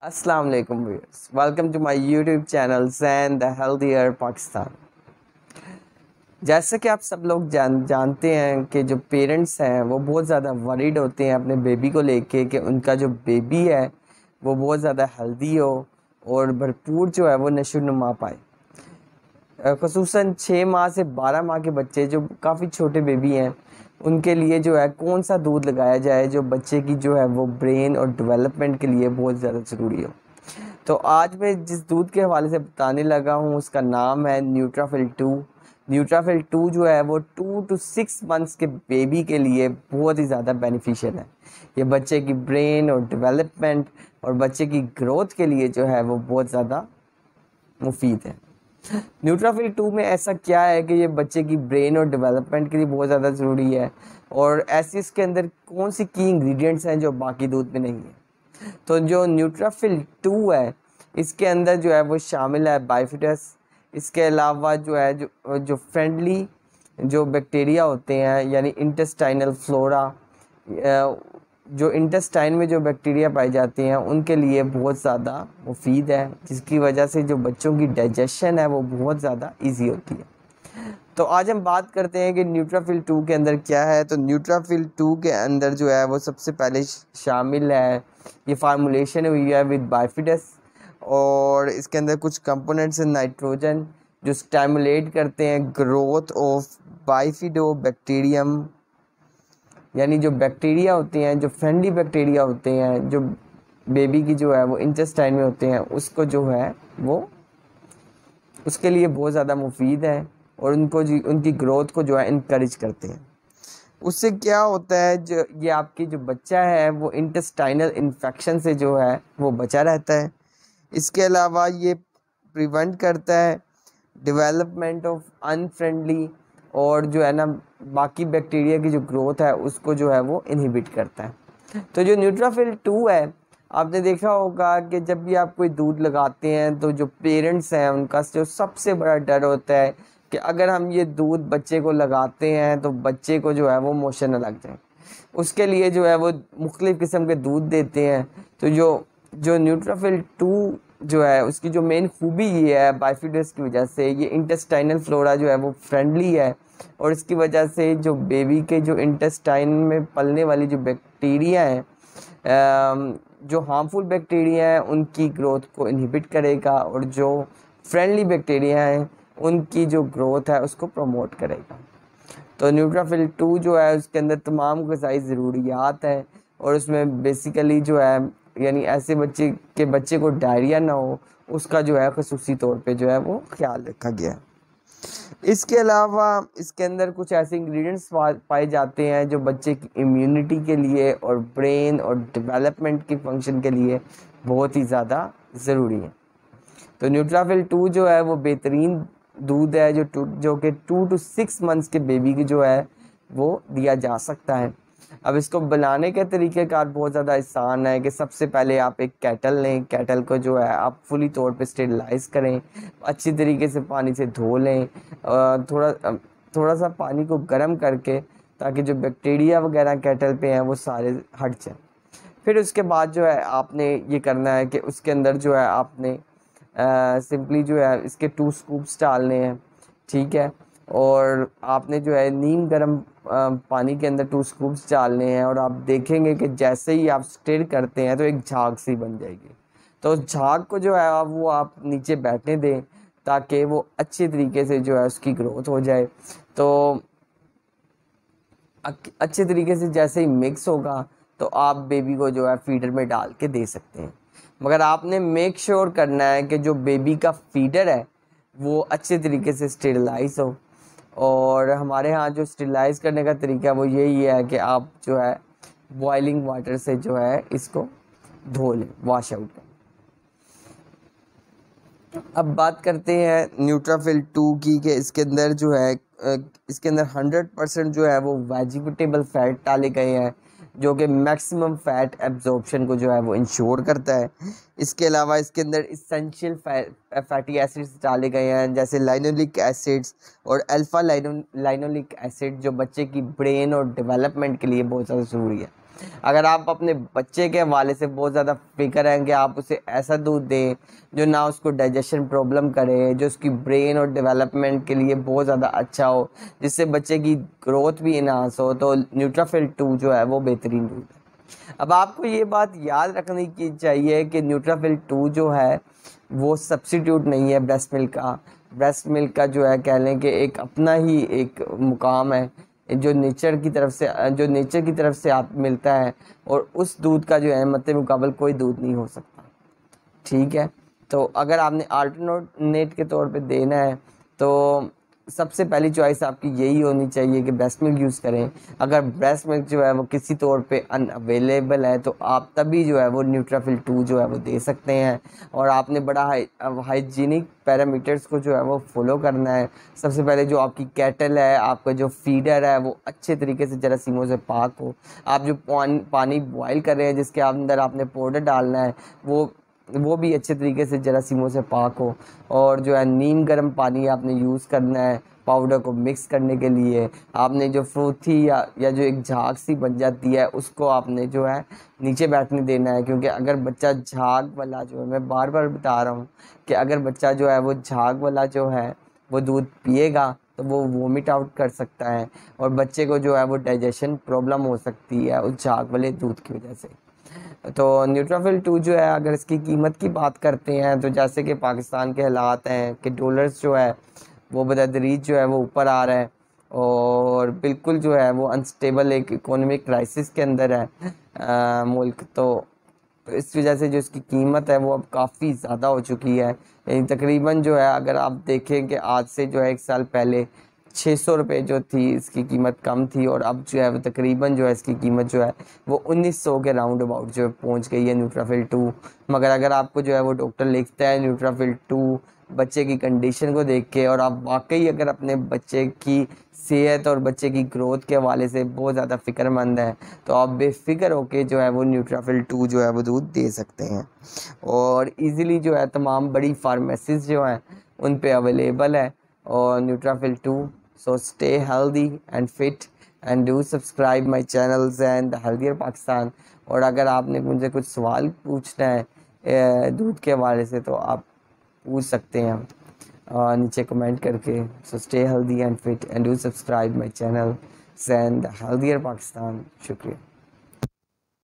अस्सलाम वालेकुम viewers, welcome to my YouTube channel Zain the healthier Pakistan. जैसे कि आप सब लोग जानते हैं कि जो पेरेंट्स हैं वो बहुत ज़्यादा वरीड होते हैं अपने बेबी को लेके कि उनका जो बेबी है वो बहुत ज़्यादा हेल्दी हो और भरपूर जो है वो नशोनुमा पाए। ख़ुसूसन 6 माह से 12 माह के बच्चे जो काफ़ी छोटे बेबी हैं उनके लिए जो है कौन सा दूध लगाया जाए जो बच्चे की जो है वो ब्रेन और डेवलपमेंट के लिए बहुत ज़्यादा ज़रूरी हो। तो आज मैं जिस दूध के हवाले से बताने लगा हूँ उसका नाम है न्यूट्राफिल 2। न्यूट्राफिल 2 जो है वो 2 to 6 मंथ्स के बेबी के लिए बहुत ही ज़्यादा बेनिफिशियल है। ये बच्चे की ब्रेन और डेवलपमेंट और बच्चे की ग्रोथ के लिए जो है वो बहुत ज़्यादा मुफीद है। न्यूट्राफिल 2 में ऐसा क्या है कि ये बच्चे की ब्रेन और डेवलपमेंट के लिए बहुत ज़्यादा ज़रूरी है और ऐसे इसके अंदर कौन सी की इंग्रेडिएंट्स हैं जो बाकी दूध में नहीं है। तो जो न्यूट्राफिल 2 है इसके अंदर जो है वो शामिल है बाइफिडस। इसके अलावा जो है जो फ्रेंडली जो बैक्टीरिया होते हैं यानी इंटेस्टाइनल फ्लोरा, जो इंटेस्टाइन में जो बैक्टीरिया पाई जाती हैं उनके लिए बहुत ज़्यादा मुफीद है, जिसकी वजह से जो बच्चों की डाइजेशन है वो बहुत ज़्यादा इजी होती है। तो आज हम बात करते हैं कि न्यूट्राफिल 2 के अंदर क्या है। तो न्यूट्राफिल 2 के अंदर जो है वो सबसे पहले शामिल है, ये फार्मूलेशन हुई है विद बाइफिडस और इसके अंदर कुछ कंपोनेंट्स हैं नाइट्रोजन जो स्टिमुलेट करते हैं ग्रोथ ऑफ बाइफिडो बैक्टीरियम, यानी जो बैक्टीरिया होते हैं जो फ्रेंडली बैक्टीरिया होते हैं जो बेबी की जो है वो इंटेस्टाइन में होते हैं उसको जो है वो उसके लिए बहुत ज़्यादा मुफीद है और उनकी ग्रोथ को जो है इनकरेज करते हैं। उससे क्या होता है, जो ये आपकी जो बच्चा है वो इंटेस्टाइनल इन्फेक्शन से जो है वो बचा रहता है। इसके अलावा ये प्रिवेंट करता है डेवलपमेंट ऑफ अनफ्रेंडली और जो है ना बाकी बैक्टीरिया की जो ग्रोथ है उसको जो है वो इनहिबिट करता है। तो जो न्यूट्राफिल 2 है, आपने देखा होगा कि जब भी आप कोई दूध लगाते हैं तो जो पेरेंट्स हैं उनका जो सबसे बड़ा डर होता है कि अगर हम ये दूध बच्चे को लगाते हैं तो बच्चे को जो है वो मोशन न लग जाए। उसके लिए जो है वो मुख्तलिफ़ किस्म के दूध देते हैं। तो जो जो न्यूट्राफिल 2 जो है उसकी जो मेन खूबी ये है बाइफिडस की वजह से ये इंटेस्टाइनल फ्लोरा जो है वो फ्रेंडली है और इसकी वजह से जो बेबी के जो इंटेस्टाइन में पलने वाली जो बैक्टीरिया हैं, जो हार्मफुल बैक्टीरिया हैं उनकी ग्रोथ को इनहिबिट करेगा और जो फ्रेंडली बैक्टीरिया हैं उनकी जो ग्रोथ है उसको प्रमोट करेगा। तो न्यूट्राफिल 2 जो है उसके अंदर तमाम ग़िज़ाई ज़रूरियात हैं और उसमें बेसिकली जो है यानी ऐसे बच्चे को डायरिया ना हो उसका जो है ख़ुसूसी तौर पे जो है वो ख्याल रखा गया है। इसके अलावा इसके अंदर कुछ ऐसे इंग्रेडिएंट्स पाए जाते हैं जो बच्चे की इम्यूनिटी के लिए और ब्रेन और डेवलपमेंट की फंक्शन के लिए बहुत ही ज़्यादा ज़रूरी है। तो न्यूट्राफिल 2 जो है वो बेहतरीन दूध है जो कि 2 to 6 मंथ्स के बेबी की जो है वो दिया जा सकता है। अब इसको बनाने के तरीक़ेकार बहुत ज़्यादा आसान है कि सबसे पहले आप एक केटल लें, केटल को जो है आप फुली तौर पे स्टेरिलाइज़ करें, अच्छी तरीके से पानी से धो लें, थोड़ा सा पानी को गर्म करके ताकि जो बैक्टीरिया वगैरह केटल पे हैं वो सारे हट जाएँ। फिर उसके बाद जो है आपने ये करना है कि उसके अंदर जो है आपने सिंपली जो है इसके 2 स्कूप्स डालने हैं, ठीक है। और आपने जो है नीम गर्म पानी के अंदर 2 स्कूप्स डालने हैं और आप देखेंगे कि जैसे ही आप स्टिर करते हैं तो एक झाग सी बन जाएगी। तो उस झाग को जो है आप नीचे बैठने दें ताकि वो अच्छी तरीके से जो है उसकी ग्रोथ हो जाए। तो अच्छे तरीके से जैसे ही मिक्स होगा तो आप बेबी को जो है फीडर में डाल के दे सकते हैं, मगर आपने मेक श्योर करना है कि जो बेबी का फीडर है वो अच्छे तरीके से स्टेरिलाइज हो। और हमारे यहाँ जो स्टेरिलाइज करने का तरीका वो यही है कि आप जो है बॉइलिंग वाटर से जो है इसको धो लें, वॉश आउट करें। अब बात करते हैं न्यूट्राफिल 2 की कि इसके अंदर जो है इसके अंदर 100% जो है वो वेजिटेबल फैट डाले गए हैं जो कि मैक्सिमम फैट एब्जॉर्प्शन को जो है वो इंश्योर करता है। इसके अलावा इसके अंदर इसेंशियल फैटी एसिड्स डाले गए हैं जैसे लाइनोलिक एसिड्स और अल्फ़ा लाइनोलिक एसिड जो बच्चे की ब्रेन और डेवलपमेंट के लिए बहुत ज़्यादा ज़रूरी है। अगर आप अपने बच्चे के हवाले से बहुत ज़्यादा फिक्र हैं कि आप उसे ऐसा दूध दें जो ना उसको डाइजेशन प्रॉब्लम करे, जो उसकी ब्रेन और डेवलपमेंट के लिए बहुत ज़्यादा अच्छा हो, जिससे बच्चे की ग्रोथ भी इन्हांस हो, तो न्यूट्राफिल 2 जो है वो बेहतरीन दूध है। अब आपको ये बात याद रखनी की चाहिए कि न्यूट्राफिल 2 जो है वो सब्स्टिट्यूट नहीं है ब्रेस्ट मिल्क का। ब्रेस्ट मिल्क का जो है कह लें कि एक अपना ही एक मुकाम है जो नेचर की तरफ से आप मिलता है, और उस दूध का जो है मद्दे मुकाबल कोई दूध नहीं हो सकता। ठीक है, तो अगर आपने अल्टरनेट के तौर पे देना है तो सबसे पहली चॉइस आपकी यही होनी चाहिए कि ब्रेस्ट मिल्क यूज़ करें। अगर ब्रेस्ट मिल्क जो है वो किसी तौर पे अनअवेलेबल है तो आप तभी जो है वो न्यूट्राफिल 2 जो है वो दे सकते हैं, और आपने बड़ा हाइजीनिक पैरामीटर्स को जो है वो फॉलो करना है। सबसे पहले जो आपकी कैटल है, आपका जो फीडर है वो अच्छे तरीके से जरासीमों से पाक हो। आप जो पानी बॉयल कर रहे हैं जिसके अंदर आपने पाउडर डालना है वो भी अच्छे तरीके से जरासीमों से पाक हो, और जो है नीम गर्म पानी आपने यूज़ करना है पाउडर को मिक्स करने के लिए। आपने जो फ्रूथी या जो एक झाग सी बन जाती है उसको आपने जो है नीचे बैठने देना है, क्योंकि अगर बच्चा झाग वाला जो है, मैं बार बार बता रहा हूँ कि अगर बच्चा जो है वो झाग वाला जो है वो दूध पिएगा तो वो वोमिट आउट कर सकता है, और बच्चे को जो है वो डाइजेशन प्रॉब्लम हो सकती है उस झाग वाले दूध की वजह से। तो न्यूट्राफिल 2 जो है अगर इसकी कीमत की बात करते हैं तो जैसे कि पाकिस्तान के हालात हैं कि डॉलर्स जो है वो बतदरीज जो है वो ऊपर आ रहा है, और बिल्कुल जो है वो अनस्टेबल एक इकोनॉमिक क्राइसिस के अंदर है मुल्क। तो इस वजह से जो इसकी कीमत है वो अब काफ़ी ज़्यादा हो चुकी है। यानी तकरीबन जो है अगर आप देखें कि आज से जो है 1 साल पहले 600 रुपये जो थी इसकी कीमत कम थी, और अब जो है वो तकरीबन जो है इसकी कीमत जो है वो 1900 के राउंड अबाउट जो है पहुँच गई है न्यूट्राफिल 2। मगर अगर आपको जो है वो डॉक्टर लिखता है न्यूट्राफिल 2 बच्चे की कंडीशन को देख के, और आप वाकई अगर अपने बच्चे की सेहत और बच्चे की ग्रोथ के हवाले से बहुत ज़्यादा फ़िक्रमंद हैं तो आप बेफिक्र होके जो है वो न्यूट्राफिल 2 जो है वो दूध दे सकते हैं, और इजीली जो है तमाम बड़ी फार्मेसीज जो हैं उन पे अवेलेबल है और न्यूट्राफिल 2। So stay healthy and fit and do subscribe my channels and healthier Pakistan. और अगर आपने मुझे कुछ सवाल पूछना है दूध के हवाले से तो आप पूछ सकते हैं नीचे कमेंट करके। So stay healthy and fit and do subscribe my channel and healthier Pakistan. शुक्रिया।